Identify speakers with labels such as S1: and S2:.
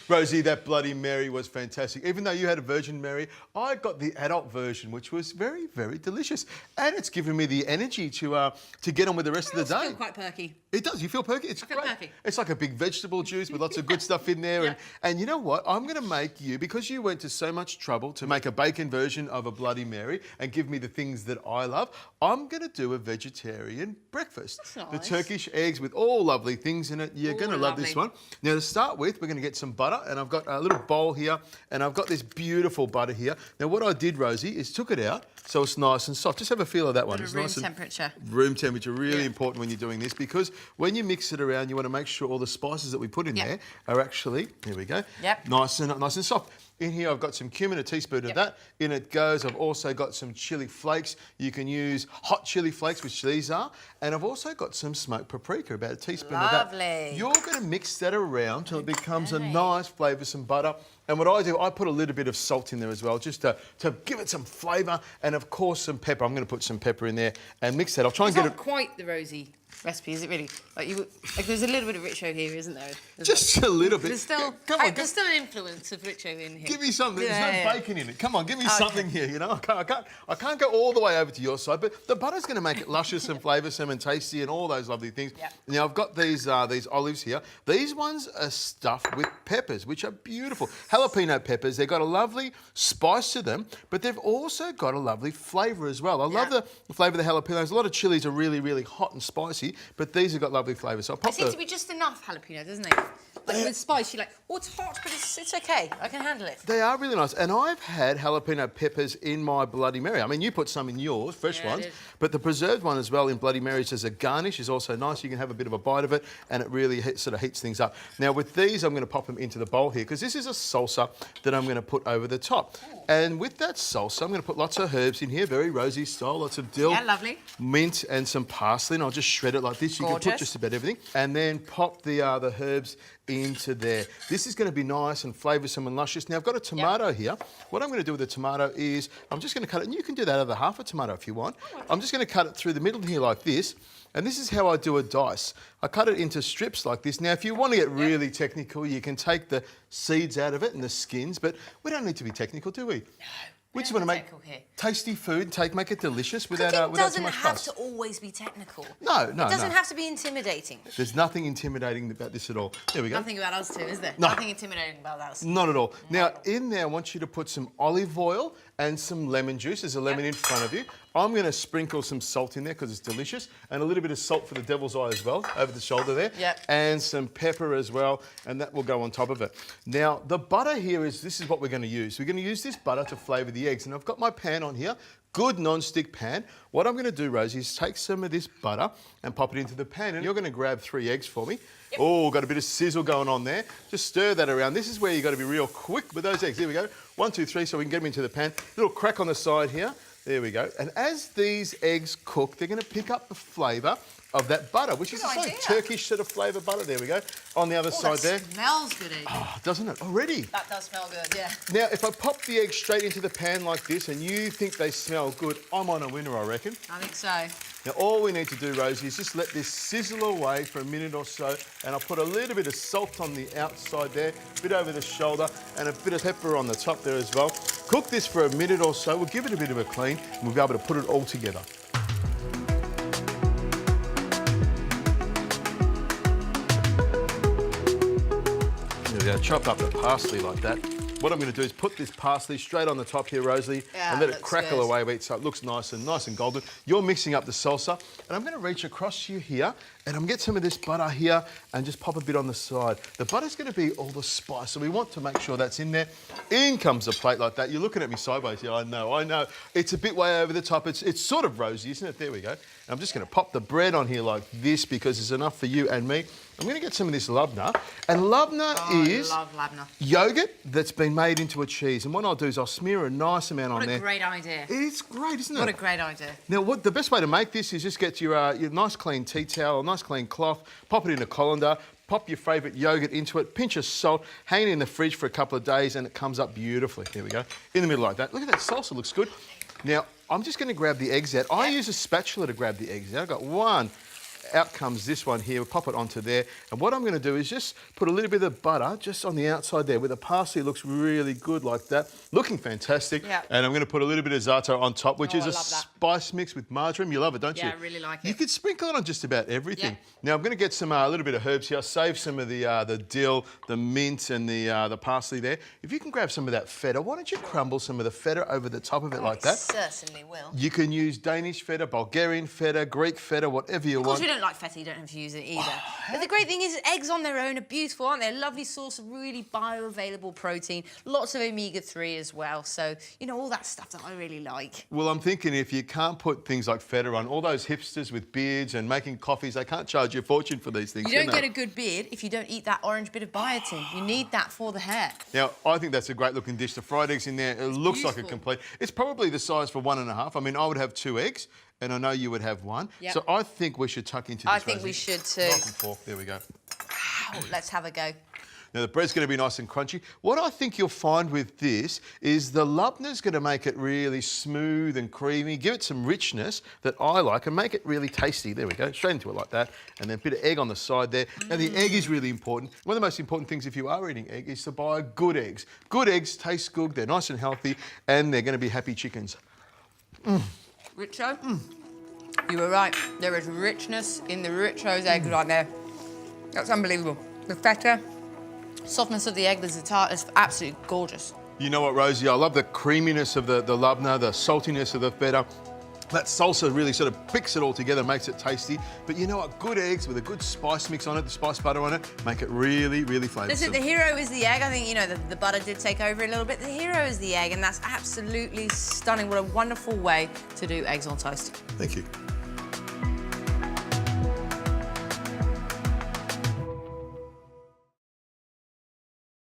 S1: Rosie, that Bloody Mary was fantastic. Even though you had a Virgin Mary, I got the adult version, which was very, very delicious. And it's given me the energy to get on with the rest of the day.
S2: I feel quite perky.
S1: It does. You feel perky? It's
S2: feel
S1: great.
S2: perky.
S1: It's like a big vegetable juice with lots of good stuff in there.
S2: Yeah.
S1: And you know what? I'm going to make you, because you went to so much trouble to make a bacon version of a Bloody Mary and give me the things that I love, I'm going to do a vegetarian breakfast.
S2: That's nice.
S1: The Turkish eggs with all lovely things in it. You're going to love this one. Now, to start with, we're going to get some butter. And I've got a little bowl here. And I've got this beautiful butter here. Now, what I did, Rosie, is took it out so it's nice and soft. Just have a feel of that one. It's
S2: room
S1: nice
S2: temperature.
S1: Room temperature, really important when you're doing this, because when you mix it around, you want to make sure all the spices that we put in there are actually, here we go, nice and soft. In here, I've got some cumin, a teaspoon of that. In it goes, I've also got some chili flakes. You can use hot chili flakes, which these are. And I've also got some smoked paprika, about a teaspoon of that.
S2: Lovely.
S1: You're going to mix that around till it becomes a nice flavoursome butter. And what I do, I put a little bit of salt in there as well, just to give it some flavour. And, of course, some pepper. I'm going to put some pepper in there and mix that. I'll try and get it...
S2: It's not quite the Rosie recipe, is it really? Like there's a little bit of Richo here, isn't there?
S1: Just a little bit.
S2: There's still, there's still an influence of Richo in here.
S1: Give me something. There's no bacon in it. Come on, give me something here. You know, I can't go all the way over to your side, but the butter's going to make it luscious and flavoursome and tasty and all those lovely things. Now I've got these olives here. These ones are stuffed with peppers, which are beautiful. Jalapeno peppers. They've got a lovely spice to them, but they've also got a lovely flavour as well. I love the flavour of the jalapenos. A lot of chilies are really, really hot and spicy, but these have got lovely flavour. So I'll pop
S2: it seems to be just enough jalapeno, doesn't it? Like with spice, you're like, oh, it's hot, but it's okay. I can handle it.
S1: They are really nice. And I've had jalapeno peppers in my Bloody Mary. I mean, you put some in yours, fresh ones, but the preserved one as well in Bloody Marys as a garnish is also nice. You can have a bit of a bite of it, and it really sort of heats things up. Now, with these, I'm going to pop them into the bowl here, because this is a salsa that I'm going to put over the top. And with that salsa, I'm going to put lots of herbs in here, very Rosie style, lots of dill, mint, and some parsley. And I'll just shred it like this. You can put just about everything. And then pop the herbs into there. This is going to be nice and flavoursome and luscious. Now, I've got a tomato here. What I'm going to do with the tomato is I'm just going to cut it, and you can do that over half a tomato if you want. I'm just going to cut it through the middle here like this. And this is how I do a dice. I cut it into strips like this. Now, if you want to get really technical, you can take the seeds out of it and the skins, but we don't need to be technical, do we? No. We just want to make tasty food, make it delicious without too much fuss.
S2: It doesn't have to always be technical.
S1: No.
S2: It doesn't have to be intimidating.
S1: There's nothing intimidating about this at all. There we go.
S2: Nothing about us too, is there?
S1: No.
S2: Nothing intimidating about us.
S1: Not at all. Now, in there, I want you to put some olive oil and some lemon juice. There's a lemon in front of you. I'm going to sprinkle some salt in there because it's delicious, and a little bit of salt for the devil's eye as well, over the shoulder there. And some pepper as well, and that will go on top of it. Now, the butter here this is what we're going to use. We're going to use this butter to flavour the eggs, and I've got my pan on here. Good non-stick pan. What I'm going to do, Rosie, is take some of this butter and pop it into the pan, and you're going to grab 3 eggs for me. Oh, got a bit of sizzle going on there. Just stir that around. This is where you've got to be real quick with those eggs. Here we go. 1, 2, 3, so we can get them into the pan. Little crack on the side here. There we go. And as these eggs cook, they're going to pick up the flavour of that butter, which is like Turkish sort of flavour butter. There we go. On the other side there.
S2: Smells good, Adrian.
S1: Oh, doesn't it? Already?
S2: That does smell good, yeah.
S1: Now, if I pop the eggs straight into the pan like this and you think they smell good, I'm on a winner, I reckon.
S2: I think so.
S1: Now, all we need to do, Rosie, is just let this sizzle away for a minute or so, and I'll put a little bit of salt on the outside there, a bit over the shoulder, and a bit of pepper on the top there as well. Cook this for a minute or so. We'll give it a bit of a clean, and we'll be able to put it all together. There we go. Chop up the parsley like that. What I'm going to do is put this parsley straight on the top here, Rosie, and let it crackle away a bit so it looks nice and golden. You're mixing up the salsa, and I'm going to reach across to you here, and I'm going to get some of this butter here and just pop a bit on the side. The butter's going to be all the spice, so we want to make sure that's in there. In comes a plate like that. You're looking at me sideways. Yeah, I know. It's a bit way over the top. It's sort of rosy, isn't it? There we go. And I'm just going to pop the bread on here like this because there's enough for you and me. I'm going to get some of this labna. And labna is yogurt that's been made into a cheese. And what I'll do is I'll smear a nice amount on there.
S2: What a great idea.
S1: It's great, isn't it?
S2: What a great idea.
S1: Now, the best way to make this is just get your nice clean tea towel, a nice clean cloth, pop it in a colander, pop your favourite yogurt into it, pinch of salt, hang it in the fridge for a couple of days, and it comes up beautifully. There we go. In the middle like that. Look at that salsa, looks good. Now, I'm just going to grab the eggs out. I use a spatula to grab the eggs out. I've got 1, out comes this one here. We'll pop it onto there. And what I'm going to do is just put a little bit of butter just on the outside there where the parsley looks really good like that. Looking fantastic.
S2: Yeah.
S1: And I'm going to put a little bit of za'atar on top, which is
S2: I
S1: a
S2: love that.
S1: spice mix with marjoram. You love it, don't you?
S2: Yeah, I really like it.
S1: You could sprinkle it on just about everything.
S2: Yeah.
S1: Now I'm going to get some a little bit of herbs here. I'll save some of the dill, the mint, and the parsley there. If you can grab some of that feta, why don't you crumble some of the feta over the top of it like that?
S2: Certainly will.
S1: You can use Danish feta, Bulgarian feta, Greek feta, whatever you want.
S2: Of course, we don't like feta. You don't have to use it either. But the great thing is, eggs on their own are beautiful, aren't they? A lovely source of really bioavailable protein. Lots of omega-3 as well. So, you know, all that stuff that I really like.
S1: Well, I'm thinking if you can't put things like feta on, all those hipsters with beards and making coffees, they can't charge you a fortune for these things.
S2: You don't get a good beard if you don't eat that orange bit of biotin. You need that for the hair.
S1: Now, I think that's a great looking dish. The fried eggs in there, it looks like a
S2: beautiful.
S1: complete... It's probably the size for 1.5. I mean, I would have 2 eggs, and I know you would have 1.
S2: Yep.
S1: So I think we should tuck into this,
S2: I think
S1: Rosie.
S2: we should too.
S1: Knife and fork, there we go.
S2: Oh, let's have a go.
S1: Now, the bread's going to be nice and crunchy. What I think you'll find with this is the labna's going to make it really smooth and creamy, give it some richness that I like and make it really tasty. There we go, straight into it like that. And then a bit of egg on the side there. Now, the egg is really important. One of the most important things if you are eating egg is to buy good eggs. Good eggs taste good, they're nice and healthy, and they're going to be happy chickens.
S2: Richo, you were right. There is richness in the Richo's eggs right there. That's unbelievable. The feta, softness of the egg, the za'atar is absolutely gorgeous.
S1: You know what, Rosie? I love the creaminess of the labna, the saltiness of the feta. That salsa really sort of picks it all together, makes it tasty. But you know what? Good eggs with a good spice mix on it, the spice butter on it, make it really, really flavoursome.
S2: Listen, the hero is the egg. I think, you know, the butter did take over a little bit. The hero is the egg, and that's absolutely stunning. What a wonderful way to do eggs on toast.
S1: Thank you.